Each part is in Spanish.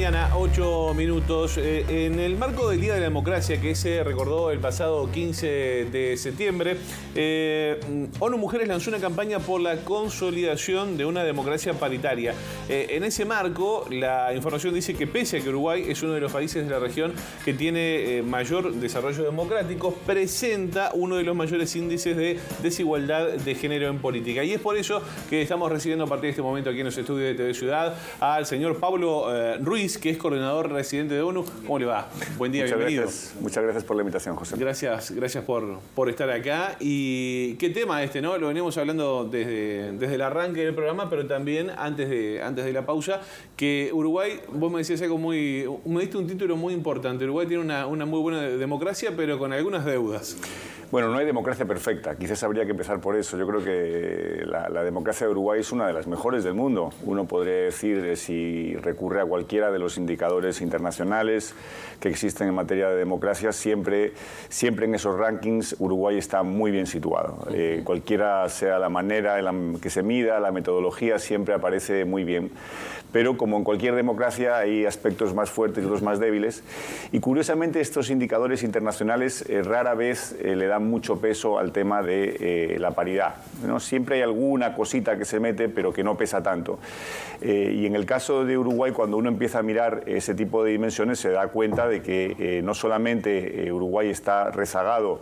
mañana, 8 minutos. En el marco del Día de la Democracia, que se recordó el pasado 15 de septiembre, ONU Mujeres lanzó una campaña por la consolidación de una democracia paritaria. En ese marco, la información dice que pese a que Uruguay es uno de los países de la región que tiene mayor desarrollo democrático, presenta uno de los mayores índices de desigualdad de género en política. Y es por eso que estamos recibiendo a partir de este momento aquí en los estudios de TV Ciudad al señor Pablo Ruiz, que es coordinador residente de ONU. ¿Cómo le va? Buen día, bienvenido. Muchas gracias por la invitación, José. Gracias por estar acá. Y qué tema este, ¿no? Lo venimos hablando desde el arranque del programa, pero también antes de la pausa, que Uruguay, vos me decías algo me diste un título muy importante. Uruguay tiene una muy buena democracia, pero con algunas deudas. Bueno, no hay democracia perfecta, quizás habría que empezar por eso. Yo creo que la democracia de Uruguay es una de las mejores del mundo. Uno podría decir, si recurre a cualquiera de los indicadores internacionales que existen en materia de democracia, siempre en esos rankings Uruguay está muy bien situado. Cualquiera sea la manera en la que se mida, la metodología siempre aparece muy bien. Pero como en cualquier democracia hay aspectos más fuertes y otros más débiles. Y curiosamente estos indicadores internacionales rara vez le dan mucho peso al tema de la paridad, ¿no? Siempre hay alguna cosita que se mete, pero que no pesa tanto. Y en el caso de Uruguay, cuando uno empieza a mirar ese tipo de dimensiones, se da cuenta de que no solamente Uruguay está rezagado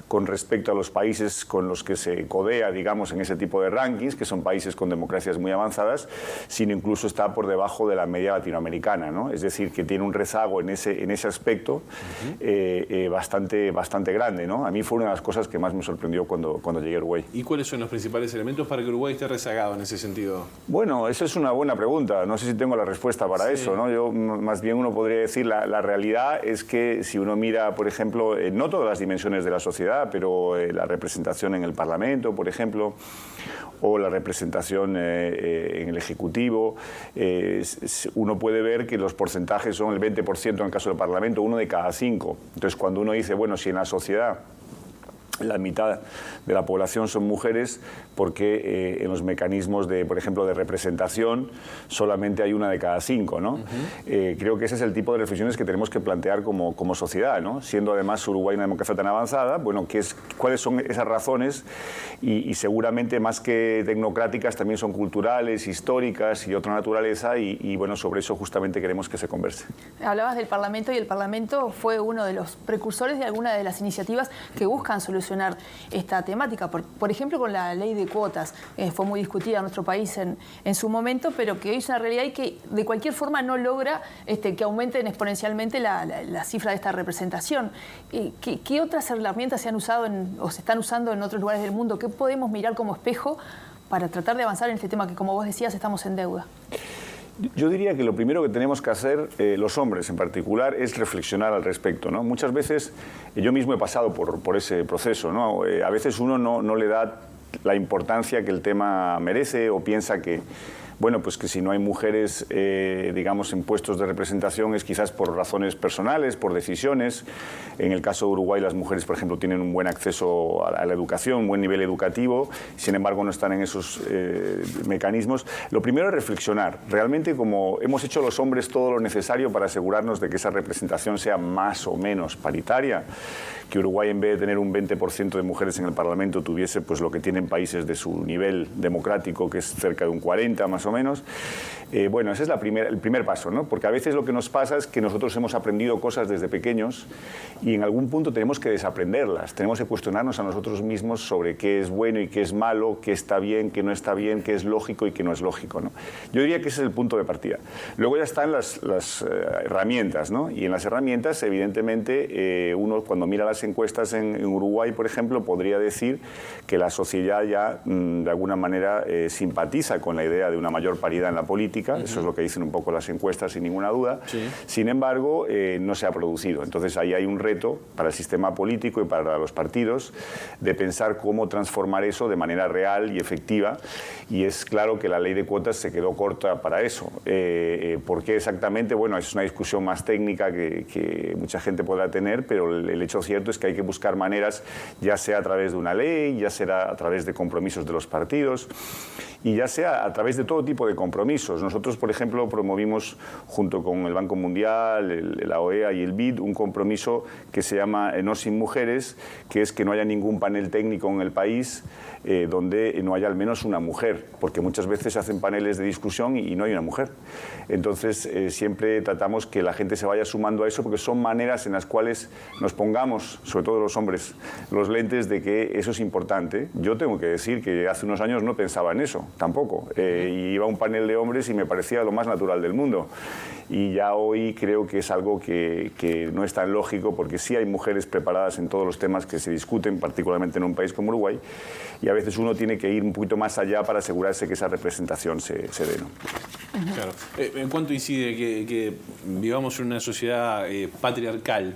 con respecto a los países con los que se codea, digamos, en ese tipo de rankings, que son países con democracias muy avanzadas, sino incluso está por debajo de la media latinoamericana, ¿no? Es decir, que tiene un rezago en ese aspecto bastante grande, ¿no? A mí fue una de las cosas que más me sorprendió cuando llegué a Uruguay. ¿Y cuáles son los principales elementos para que Uruguay esté rezagado en ese sentido? Bueno, esa es una buena pregunta. No sé si tengo la respuesta para eso, ¿no? Yo, más bien uno podría decir, la realidad es que si uno mira, por ejemplo, no todas las dimensiones de la sociedad, pero la representación en el Parlamento, por ejemplo, o la representación en el Ejecutivo, uno puede ver que los porcentajes son el 20% en el caso del Parlamento, 1 de cada 5. Entonces, cuando uno dice, bueno, si en la sociedad la mitad de la población son mujeres, porque en los mecanismos de, por ejemplo, de representación solamente hay 1 de cada 5, ¿no? Creo que ese es el tipo de reflexiones que tenemos que plantear como sociedad, ¿no? Siendo además Uruguay una democracia tan avanzada, bueno, ¿cuáles son esas razones? Y seguramente más que tecnocráticas también son culturales, históricas y de otra naturaleza, y bueno, sobre eso justamente queremos que se converse. Hablabas del Parlamento, y el Parlamento fue uno de los precursores de algunas de las iniciativas que buscan solucionar esta temática. Por ejemplo, con la ley de cuotas, fue muy discutida en nuestro país en su momento, pero que hoy es una realidad y que de cualquier forma no logra que aumenten exponencialmente la cifra de esta representación. ¿Qué otras herramientas se han usado o se están usando en otros lugares del mundo? ¿Qué podemos mirar como espejo para tratar de avanzar en este tema que, como vos decías, estamos en deuda? Yo diría que lo primero que tenemos que hacer, los hombres en particular, es reflexionar al respecto, ¿no? Muchas veces, yo mismo he pasado por ese proceso, ¿no? A veces uno no le da la importancia que el tema merece, o piensa que, bueno, pues que si no hay mujeres, digamos, en puestos de representación es quizás por razones personales, por decisiones. En el caso de Uruguay, las mujeres, por ejemplo, tienen un buen acceso a la educación, un buen nivel educativo, sin embargo no están en esos mecanismos. Lo primero es reflexionar. Realmente, como hemos hecho los hombres todo lo necesario para asegurarnos de que esa representación sea más o menos paritaria, que Uruguay, en vez de tener un 20% de mujeres en el Parlamento, tuviese pues lo que tienen países de su nivel democrático, que es cerca de un 40 más o menos. Bueno, ese es el primer paso, ¿no? Porque a veces lo que nos pasa es que nosotros hemos aprendido cosas desde pequeños y en algún punto tenemos que desaprenderlas. Tenemos que cuestionarnos a nosotros mismos sobre qué es bueno y qué es malo, qué está bien, qué no está bien, qué es lógico y qué no es lógico, ¿no? Yo diría que ese es el punto de partida. Luego ya están las herramientas, ¿no? Y en las herramientas, evidentemente, uno cuando mira las encuestas en Uruguay, por ejemplo, podría decir que la sociedad ya, de alguna manera, simpatiza con la idea de una mayor paridad en la política. Eso es lo que dicen un poco las encuestas, sin ninguna duda. Sí. Sin embargo, no se ha producido. Entonces, ahí hay un reto para el sistema político y para los partidos de pensar cómo transformar eso de manera real y efectiva. Y es claro que la ley de cuotas se quedó corta para eso. ¿Por qué exactamente? Bueno, es una discusión más técnica que mucha gente podrá tener, pero el hecho cierto es que hay que buscar maneras, ya sea a través de una ley, ya sea a través de compromisos de los partidos. y ya sea a través de todo tipo de compromisos. Nosotros, por ejemplo, promovimos junto con el Banco Mundial, la OEA y el BID un compromiso que se llama No sin mujeres, que es que no haya ningún panel técnico en el país donde no haya al menos una mujer, porque muchas veces se hacen paneles de discusión y no hay una mujer. Entonces, siempre tratamos que la gente se vaya sumando a eso, porque son maneras en las cuales nos pongamos, sobre todo los hombres, los lentes de que eso es importante. Yo tengo que decir que hace unos años no pensaba en eso, tampoco. Y iba a un panel de hombres y me parecía lo más natural del mundo. Y ya hoy creo que es algo que no es tan lógico, porque sí hay mujeres preparadas en todos los temas que se discuten, particularmente en un país como Uruguay, y a veces uno tiene que ir un poquito más allá para asegurarse que esa representación se dé, ¿no? Claro. ¿En cuánto incide que vivamos en una sociedad patriarcal?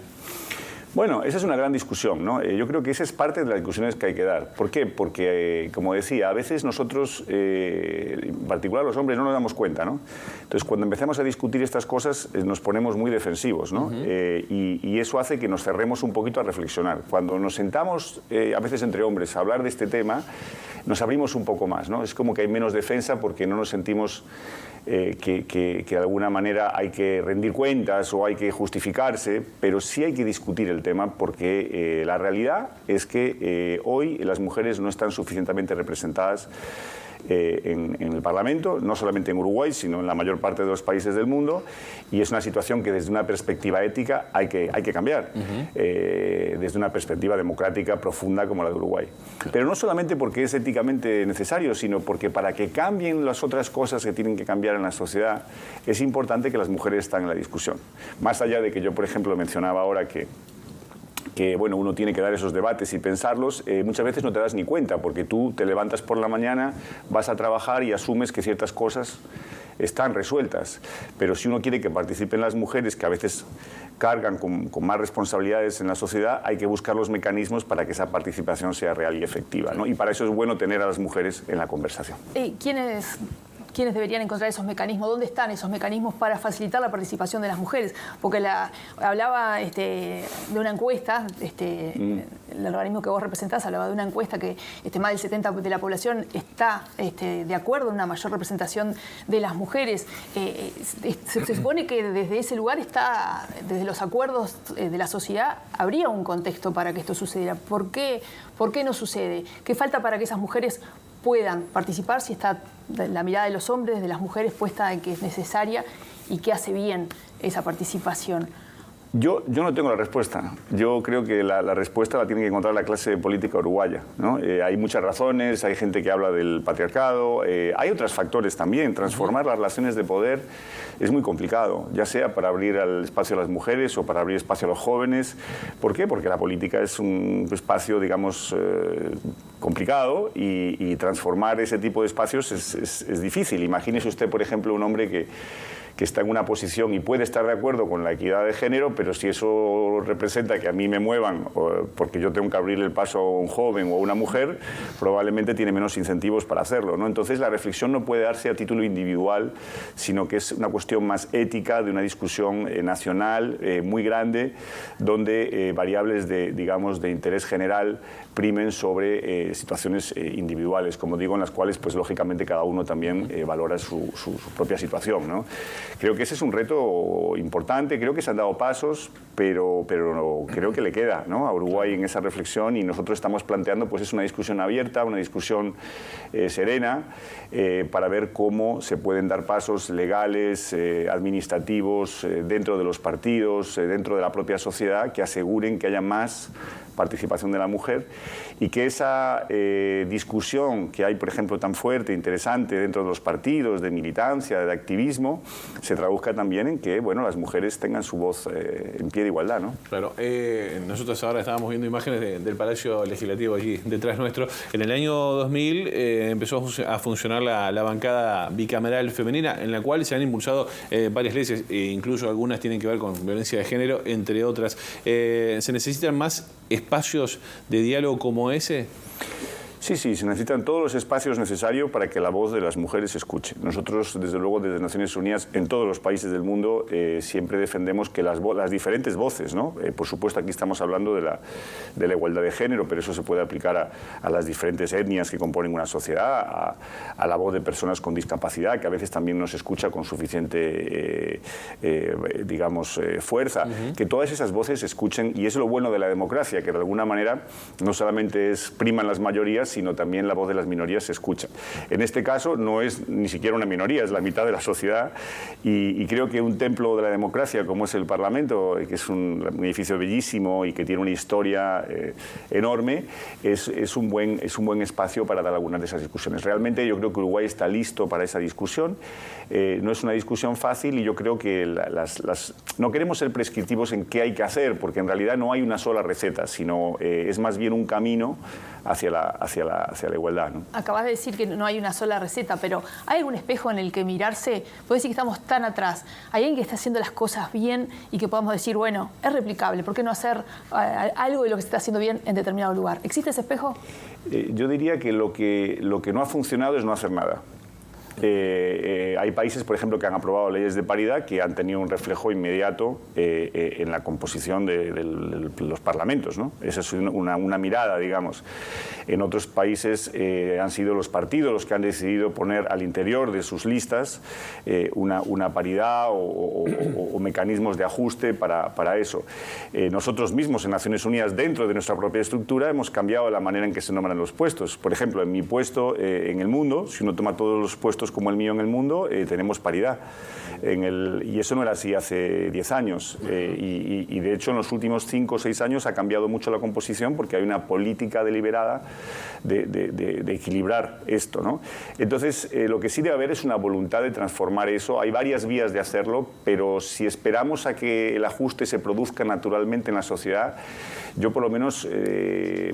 Bueno, esa es una gran discusión, ¿no? Yo creo que esa es parte de las discusiones que hay que dar. ¿Por qué? Porque, como decía, a veces nosotros, en particular los hombres, no nos damos cuenta, ¿no? Entonces, cuando empezamos a discutir estas cosas, nos ponemos muy defensivos, ¿no? Y eso hace que nos cerremos un poquito a reflexionar. Cuando nos sentamos, a veces entre hombres, a hablar de este tema, nos abrimos un poco más, ¿no? Es como que hay menos defensa porque no nos sentimos que de alguna manera hay que rendir cuentas o hay que justificarse, pero sí hay que discutir el tema, porque la realidad es que hoy las mujeres no están suficientemente representadas en el Parlamento, no solamente en Uruguay, sino en la mayor parte de los países del mundo, y es una situación que desde una perspectiva ética hay que cambiar, desde una perspectiva democrática profunda como la de Uruguay. Pero no solamente porque es éticamente necesario, sino porque para que cambien las otras cosas que tienen que cambiar en la sociedad, es importante que las mujeres estén en la discusión. Más allá de que yo, por ejemplo, mencionaba ahora que bueno, uno tiene que dar esos debates y pensarlos, muchas veces no te das ni cuenta, porque tú te levantas por la mañana, vas a trabajar y asumes que ciertas cosas están resueltas. Pero si uno quiere que participen las mujeres, que a veces cargan con más responsabilidades en la sociedad, hay que buscar los mecanismos para que esa participación sea real y efectiva, ¿no? Y para eso es bueno tener a las mujeres en la conversación. ¿Quiénes deberían encontrar esos mecanismos? ¿Dónde están esos mecanismos para facilitar la participación de las mujeres? Porque hablaba de una encuesta, el organismo que vos representás hablaba de una encuesta que más del 70% de la población está de acuerdo en una mayor representación de las mujeres. Se supone que desde ese lugar desde los acuerdos de la sociedad, habría un contexto para que esto sucediera. ¿Por qué no sucede? ¿Qué falta para que esas mujeres puedan participar, si está la mirada de los hombres, de las mujeres puesta en que es necesaria y que hace bien esa participación? Yo no tengo la respuesta. Yo creo que la respuesta la tiene que encontrar la clase política uruguaya, ¿no? Hay muchas razones, hay gente que habla del patriarcado, hay otros factores también. Transformar las relaciones de poder es muy complicado, ya sea para abrir el espacio a las mujeres o para abrir espacio a los jóvenes. ¿Por qué? Porque la política es un espacio, digamos, complicado, y transformar ese tipo de espacios es difícil. Imagínese usted, por ejemplo, un hombre que está en una posición y puede estar de acuerdo con la equidad de género, pero si eso representa que a mí me muevan porque yo tengo que abrirle el paso a un joven o a una mujer, probablemente tiene menos incentivos para hacerlo, ¿no? Entonces la reflexión no puede darse a título individual, sino que es una cuestión más ética, de una discusión nacional muy grande, donde variables digamos, de interés general primen sobre situaciones individuales, como digo, en las cuales, pues lógicamente, cada uno también valora su propia situación, ¿no? Creo que ese es un reto importante, creo que se han dado pasos, pero creo que le queda, ¿no?, a Uruguay en esa reflexión, y nosotros estamos planteando, pues es una discusión abierta, una discusión serena, para ver cómo se pueden dar pasos legales, administrativos, dentro de los partidos, dentro de la propia sociedad, que aseguren que haya más participación de la mujer, y que esa discusión que hay, por ejemplo, tan fuerte, interesante dentro de los partidos, de militancia, de activismo, se traduzca también en que, bueno, las mujeres tengan su voz en pie de igualdad, ¿no? Claro, nosotros ahora estábamos viendo imágenes del Palacio Legislativo allí detrás nuestro. En el año 2000 empezó a funcionar la bancada bicameral femenina, en la cual se han impulsado varias leyes, incluso algunas tienen que ver con violencia de género, entre otras. ¿Se necesitan más espacios de diálogo como ese? Sí, sí, se necesitan todos los espacios necesarios para que la voz de las mujeres se escuche. Nosotros, desde luego, desde Naciones Unidas, en todos los países del mundo, siempre defendemos que las diferentes voces, ¿no? Por supuesto, aquí estamos hablando de la igualdad de género, pero eso se puede aplicar a las diferentes etnias que componen una sociedad, a la voz de personas con discapacidad, que a veces también no se escucha con suficiente, digamos, fuerza. Que todas esas voces se escuchen, y es lo bueno de la democracia, que de alguna manera no solamente priman las mayorías, sino también la voz de las minorías se escucha. En este caso no es ni siquiera una minoría, es la mitad de la sociedad, y creo que un templo de la democracia como es el Parlamento, que es un edificio bellísimo y que tiene una historia enorme, es un buen espacio para dar algunas de esas discusiones. Realmente yo creo que Uruguay está listo para esa discusión. No es una discusión fácil, y yo creo que no queremos ser prescriptivos en qué hay que hacer, porque en realidad no hay una sola receta, sino es más bien un camino hacia la igualdad, ¿no? Acabas de decir que no hay una sola receta, pero ¿hay algún espejo en el que mirarse? Puedes decir que estamos tan atrás. ¿Hay alguien que está haciendo las cosas bien y que podamos decir, bueno, es replicable, ¿por qué no hacer algo de lo que se está haciendo bien en determinado lugar? ¿Existe ese espejo? Yo diría que lo que no ha funcionado es no hacer nada. Hay países, por ejemplo, que han aprobado leyes de paridad que han tenido un reflejo inmediato en la composición de los parlamentos, ¿no? Esa es una mirada, digamos. En otros países han sido los partidos los que han decidido poner al interior de sus listas una paridad o mecanismos de ajuste para eso. Nosotros mismos en Naciones Unidas, dentro de nuestra propia estructura, hemos cambiado la manera en que se nombran los puestos. Por ejemplo, en mi puesto en el mundo, si uno toma todos los puestos como el mío en el mundo, tenemos paridad. Y eso no era así hace 10 años. Y de hecho en los últimos 5 o 6 años ha cambiado mucho la composición, porque hay una política deliberada de equilibrar esto, ¿no? Entonces, lo que sí debe haber es una voluntad de transformar eso. Hay varias vías de hacerlo, pero si esperamos a que el ajuste se produzca naturalmente en la sociedad, yo por lo menos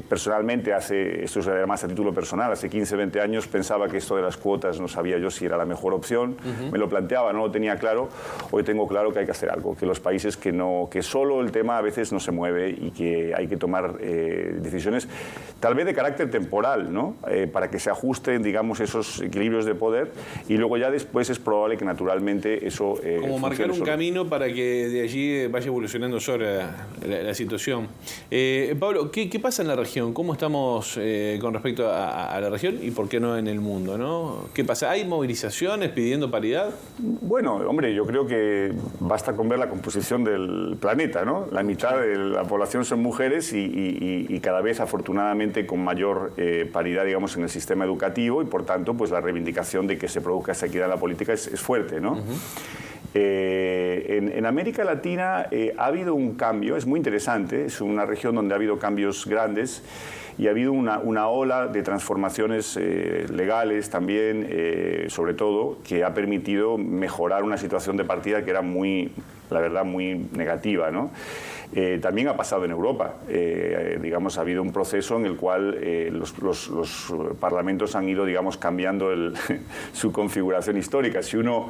personalmente, esto es además a título personal, hace 15, 20 años pensaba que esto de las cuotas no sabía yo si era la mejor opción, me lo planteaba, no lo tenía claro. Hoy tengo claro que hay que hacer algo, que los países que solo el tema a veces no se mueve, y que hay que tomar decisiones tal vez de carácter temporal, ¿no? Para que se ajusten, digamos, esos equilibrios de poder, y luego ya después es probable que naturalmente eso como marcar un camino para que de allí vaya evolucionando sola la situación. Pablo, ¿qué pasa en la región? ¿Cómo estamos con respecto a la región y por qué no en el mundo, ¿no? ¿Qué pasa? ¿Hay movilizaciones pidiendo paridad? Bueno, hombre, yo creo que basta con ver la composición del planeta, ¿no? La mitad de la población son mujeres, y cada vez afortunadamente con mayor paridad, digamos, en el sistema educativo, y por tanto pues la reivindicación de que se produzca esa equidad en la política es fuerte, ¿no? En América Latina ha habido un cambio, es muy interesante, es una región donde ha habido cambios grandes, y ha habido una ola de transformaciones legales también, sobre todo, que ha permitido mejorar una situación de partida que era la verdad, muy negativa, ¿no? También ha pasado en Europa. Digamos, ha habido un proceso en el cual los parlamentos han ido, digamos, cambiando su configuración histórica. Si uno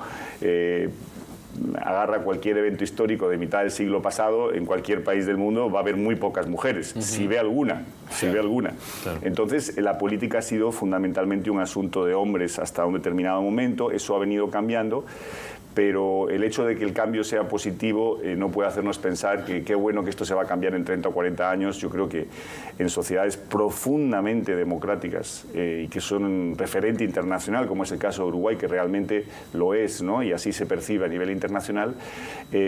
agarra cualquier evento histórico de mitad del siglo pasado, en cualquier país del mundo va a haber muy pocas mujeres, si ve alguna. Claro. Entonces, la política ha sido fundamentalmente un asunto de hombres hasta un determinado momento. Eso ha venido cambiando, pero el hecho de que el cambio sea positivo no puede hacernos pensar que qué bueno que esto se va a cambiar en 30 o 40 años. Yo creo que en sociedades profundamente democráticas y que son un referente internacional, como es el caso de Uruguay, que realmente lo es, ¿no? Y así se percibe a nivel internacional,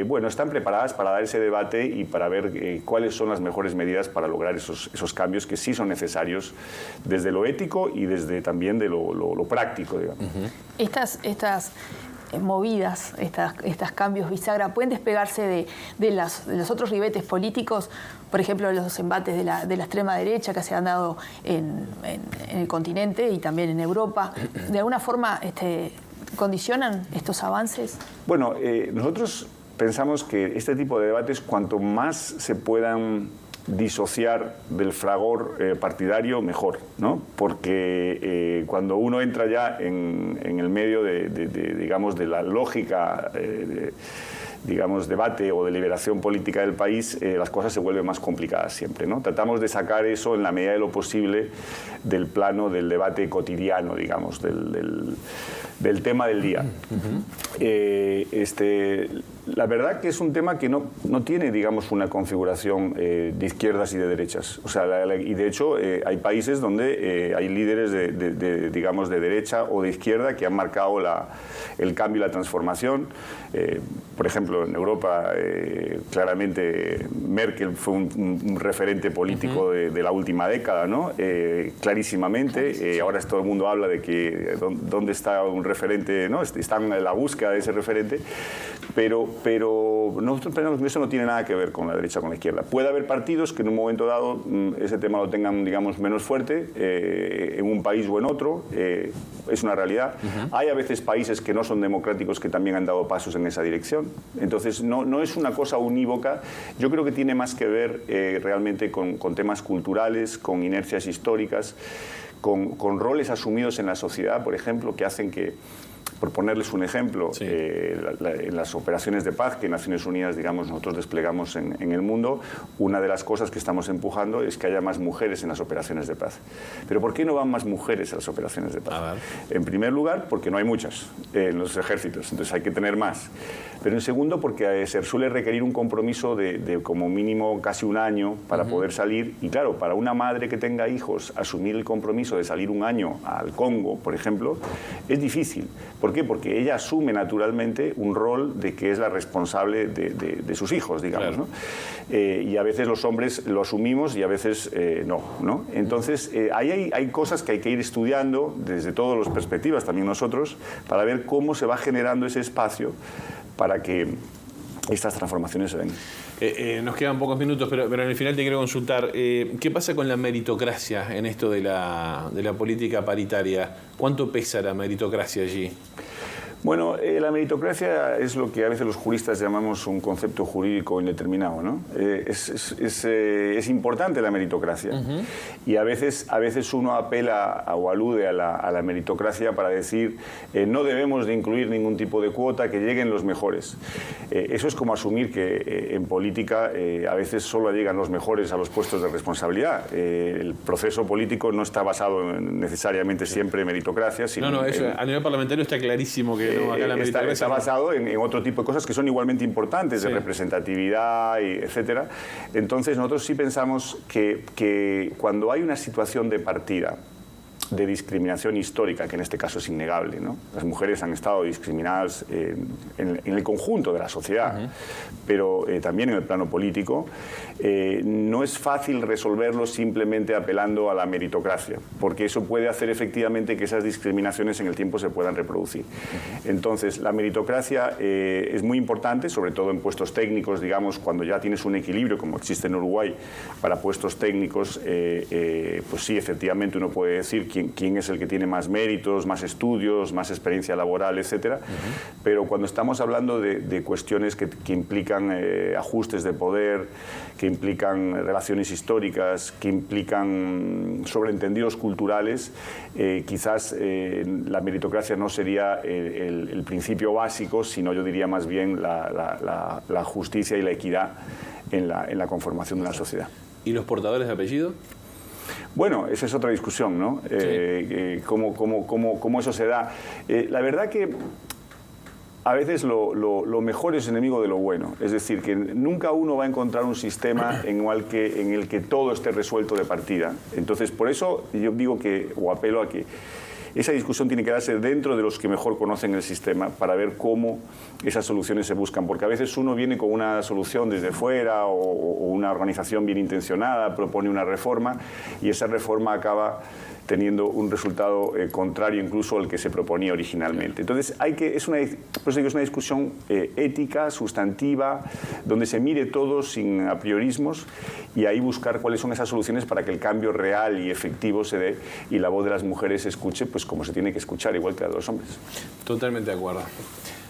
bueno, están preparadas para dar ese debate y para ver cuáles son las mejores medidas para lograr esos cambios que sí son necesarios desde lo ético y desde también de lo práctico, digamos. Estas movidas, estos cambios bisagra, pueden despegarse de los otros ribetes políticos, por ejemplo, los embates de la extrema derecha que se han dado en el continente y también en Europa. ¿De alguna forma condicionan estos avances? Bueno, nosotros pensamos que este tipo de debates, cuanto más se puedan disociar del fragor partidario, mejor, ¿no? Porque cuando uno entra ya en el medio digamos, de la lógica digamos, debate o deliberación política del país, las cosas se vuelven más complicadas siempre, ¿no? Tratamos de sacar eso en la medida de lo posible del plano del debate cotidiano, digamos, del tema del día. La verdad que es un tema que no tiene, digamos, una configuración de izquierdas y de derechas. O sea, y de hecho hay países donde hay líderes digamos, de derecha o de izquierda que han marcado el cambio y la transformación. Por ejemplo, en Europa, claramente Merkel fue un referente político de la última década, ¿no? Clarísimamente. Ahora todo el mundo habla de que dónde está un referente, ¿no? Están en la búsqueda de ese referente, pero nosotros pensamos que eso no tiene nada que ver con la derecha o con la izquierda. Puede haber partidos que en un momento dado ese tema lo tengan, digamos, menos fuerte en un país o en otro. Es una realidad. Hay a veces países que no son democráticos que también han dado pasos en esa dirección. Entonces, no es una cosa unívoca. Yo creo que tiene más que ver realmente con temas culturales, con inercias históricas, con roles asumidos en la sociedad, por ejemplo, que hacen que, por ponerles un ejemplo, sí, en las operaciones de paz que Naciones Unidas, digamos, nosotros desplegamos en el mundo, una de las cosas que estamos empujando es que haya más mujeres en las operaciones de paz. Pero ¿por qué no van más mujeres a las operaciones de paz? En primer lugar, porque no hay muchas en los ejércitos, entonces hay que tener más. Pero en segundo, porque se suele requerir un compromiso de como mínimo casi un año para poder salir. Y claro, para una madre que tenga hijos, asumir el compromiso de salir un año al Congo, por ejemplo, es difícil. ¿Por qué? Porque ella asume naturalmente un rol de que es la responsable de sus hijos, digamos, claro, ¿no? Y a veces los hombres lo asumimos y a veces no. Entonces, ahí hay cosas que hay que ir estudiando desde todas las perspectivas, también nosotros, para ver cómo se va generando ese espacio para que estas transformaciones se den. Nos quedan pocos minutos, pero en el final te quiero consultar. ¿Qué pasa con la meritocracia en esto de la política paritaria? ¿Cuánto pesa la meritocracia allí? Bueno, la meritocracia es lo que a veces los juristas llamamos un concepto jurídico indeterminado, ¿no? Es importante la meritocracia, y a veces uno apela o alude a la meritocracia para decir no debemos de incluir ningún tipo de cuota, que lleguen los mejores. Eso es como asumir que en política a veces solo llegan los mejores a los puestos de responsabilidad. El proceso político no está basado necesariamente siempre en meritocracia, sino a nivel parlamentario está clarísimo que está basado en otro tipo de cosas que son igualmente importantes, de representatividad, etcétera. Entonces nosotros sí pensamos que cuando hay una situación de partida de discriminación histórica, que en este caso es innegable, ¿no? Las mujeres han estado discriminadas en el conjunto de la sociedad, pero también en el plano político. No es fácil resolverlo simplemente apelando a la meritocracia, porque eso puede hacer efectivamente que esas discriminaciones en el tiempo se puedan reproducir. Entonces, la meritocracia es muy importante, sobre todo en puestos técnicos, digamos, cuando ya tienes un equilibrio, como existe en Uruguay, para puestos técnicos, pues sí, efectivamente uno puede decir quién es el que tiene más méritos, más estudios, más experiencia laboral, etcétera. Pero cuando estamos hablando de cuestiones que implican ajustes de poder, que implican relaciones históricas, que implican sobreentendidos culturales, quizás la meritocracia no sería el principio básico, sino yo diría más bien la justicia y la equidad en la conformación de una sociedad. ¿Y los portadores de apellido? Bueno, esa es otra discusión, ¿no? Sí. ¿Cómo eso se da? La verdad que a veces lo mejor es enemigo de lo bueno. Es decir, que nunca uno va a encontrar un sistema en el que todo esté resuelto de partida. Entonces, por eso yo digo o apelo a que esa discusión tiene que darse dentro de los que mejor conocen el sistema para ver cómo esas soluciones se buscan. Porque a veces uno viene con una solución desde fuera o una organización bien intencionada, propone una reforma y esa reforma acaba teniendo un resultado contrario incluso al que se proponía originalmente. Entonces, es una discusión ética, sustantiva, donde se mire todo sin apriorismos y ahí buscar cuáles son esas soluciones para que el cambio real y efectivo se dé y la voz de las mujeres se escuche pues como se tiene que escuchar, igual que la de los hombres. Totalmente de acuerdo.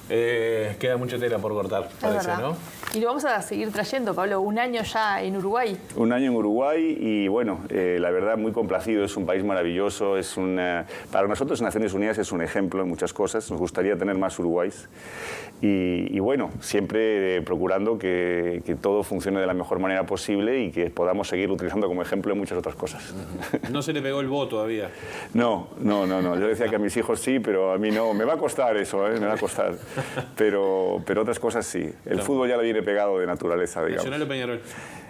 queda mucha tela por cortar, parece, ¿no? Y lo vamos a seguir trayendo, Pablo, un año ya en Uruguay. Un año en Uruguay y bueno, la verdad muy complacido, es un país maravilloso, para nosotros Naciones Unidas es un ejemplo en muchas cosas, nos gustaría tener más Uruguays y bueno, siempre procurando que todo funcione de la mejor manera posible y que podamos seguir utilizando como ejemplo en muchas otras cosas. ¿No se le pegó el voto todavía? No, yo decía que a mis hijos sí, pero a mí no, me va a costar eso, me va a costar, pero otras cosas sí, el fútbol ya le viene pegado de naturaleza, digamos. ¿Nacional o Peñarol?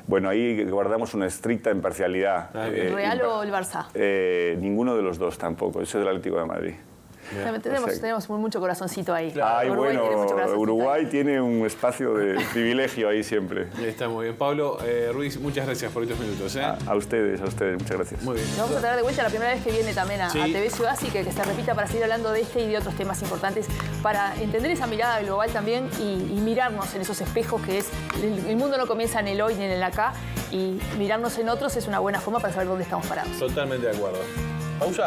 Bueno, ahí guardamos una estricta imparcialidad. ¿El Real o el Barça? Ninguno de los dos tampoco, yo soy del Atlético de Madrid. Tenemos mucho corazoncito ahí. Ay, Uruguay bueno, tiene mucho corazoncito Uruguay ahí. tiene un espacio de privilegio ahí siempre. Está muy bien. Pablo Ruiz, muchas gracias por estos minutos. A ustedes, muchas gracias. Muy bien. Lo vamos a traer de vuelta la primera vez que viene también a TV Ciudad, así que se repita para seguir hablando de este y de otros temas importantes, para entender esa mirada global también y mirarnos en esos espejos que es, el mundo no comienza en el hoy ni en el acá, y mirarnos en otros es una buena forma para saber dónde estamos parados. Totalmente de acuerdo. Pausa.